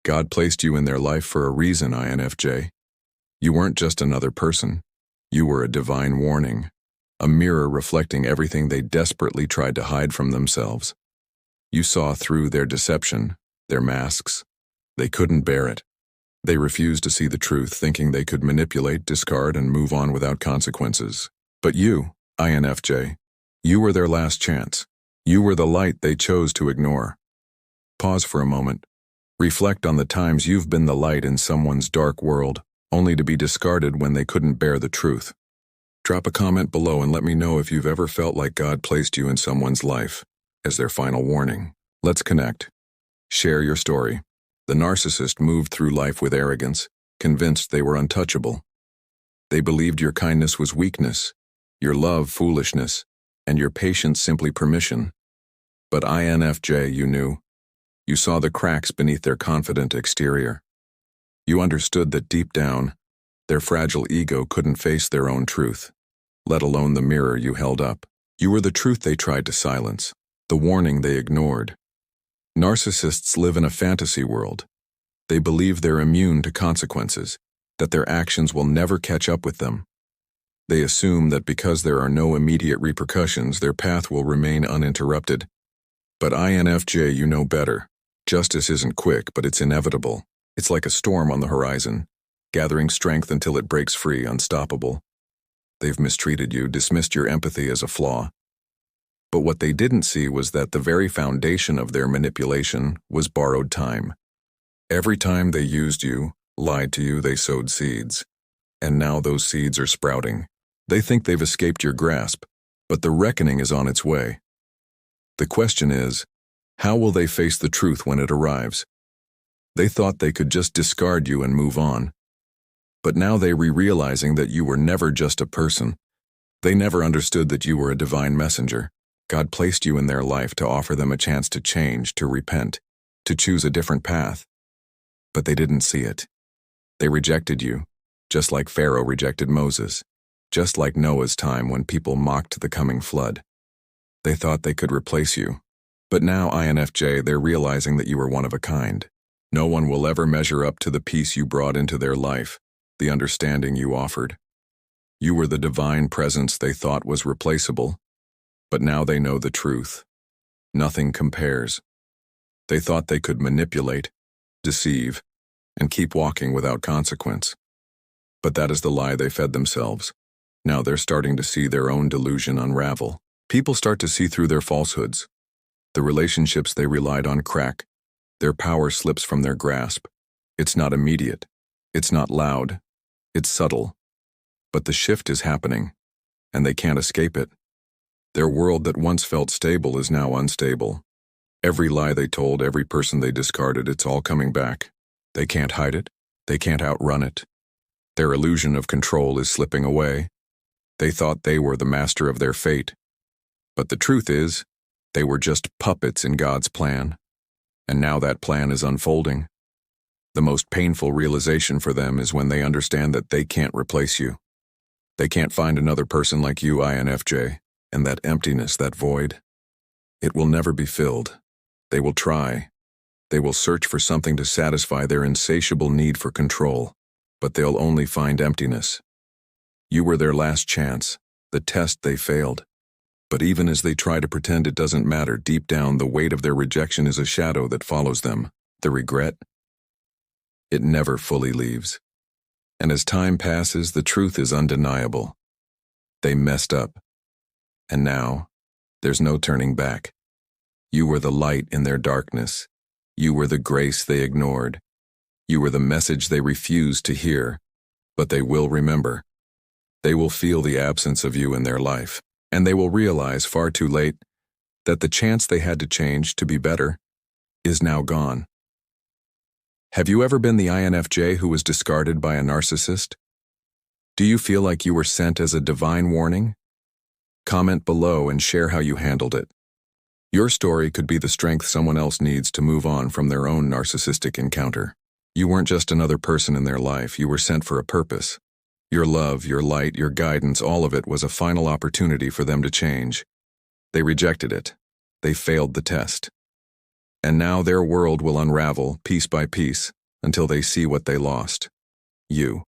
God placed you in their life for a reason, INFJ. You weren't just another person. You were a divine warning, a mirror reflecting everything they desperately tried to hide from themselves. You saw through their deception, their masks. They couldn't bear it. They refused to see the truth, thinking they could manipulate, discard, and move on without consequences. But you, INFJ, you were their last chance. You were the light they chose to ignore. Pause for a moment. Reflect on the times you've been the light in someone's dark world, only to be discarded when they couldn't bear the truth. Drop a comment below and let me know if you've ever felt like God placed you in someone's life as their final warning. Let's connect. Share your story. The narcissist moved through life with arrogance, convinced they were untouchable. They believed your kindness was weakness, your love foolishness, and your patience simply permission. But INFJ, you knew. You saw the cracks beneath their confident exterior. You understood that deep down, their fragile ego couldn't face their own truth, let alone the mirror you held up. You were the truth they tried to silence, the warning they ignored. Narcissists live in a fantasy world. They believe they're immune to consequences, that their actions will never catch up with them. They assume that because there are no immediate repercussions, their path will remain uninterrupted. But INFJ, you know better. Justice isn't quick, but it's inevitable. It's like a storm on the horizon, gathering strength until it breaks free, unstoppable. They've mistreated you, dismissed your empathy as a flaw. But what they didn't see was that the very foundation of their manipulation was borrowed time. Every time they used you, lied to you, they sowed seeds. And now those seeds are sprouting. They think they've escaped your grasp, but the reckoning is on its way. The question is, how will they face the truth when it arrives? They thought they could just discard you and move on. But now they're realizing that you were never just a person. They never understood that you were a divine messenger. God placed you in their life to offer them a chance to change, to repent, to choose a different path. But they didn't see it. They rejected you, just like Pharaoh rejected Moses, just like Noah's time when people mocked the coming flood. They thought they could replace you. But now, INFJ, they're realizing that you are one of a kind. No one will ever measure up to the peace you brought into their life, the understanding you offered. You were the divine presence they thought was replaceable. But now they know the truth. Nothing compares. They thought they could manipulate, deceive, and keep walking without consequence. But that is the lie they fed themselves. Now they're starting to see their own delusion unravel. People start to see through their falsehoods. The relationships they relied on crack. Their power slips from their grasp. It's not immediate. It's not loud. It's subtle. But the shift is happening, and they can't escape it. Their world that once felt stable is now unstable. Every lie they told, every person they discarded, it's all coming back. They can't hide it. They can't outrun it. Their illusion of control is slipping away. They thought they were the master of their fate. But the truth is, they were just puppets in God's plan. And now that plan is unfolding. The most painful realization for them is when they understand that they can't replace you. They can't find another person like you, INFJ. And that emptiness, that void, it will never be filled. They will try. They will search for something to satisfy their insatiable need for control, but they'll only find emptiness. You were their last chance, the test they failed. But even as they try to pretend it doesn't matter, deep down the weight of their rejection is a shadow that follows them. The regret, it never fully leaves. And as time passes, the truth is undeniable. They messed up. And now, there's no turning back. You were the light in their darkness. You were the grace they ignored. You were the message they refused to hear. But they will remember. They will feel the absence of you in their life, and they will realize far too late that the chance they had to change to be better is now gone. Have you ever been the INFJ who was discarded by a narcissist? Do you feel like you were sent as a divine warning? Comment below and share how you handled it. Your story could be the strength someone else needs to move on from their own narcissistic encounter. You weren't just another person in their life, you were sent for a purpose. Your love, your light, your guidance, all of it was a final opportunity for them to change. They rejected it. They failed the test. And now their world will unravel piece by piece until they see what they lost. You.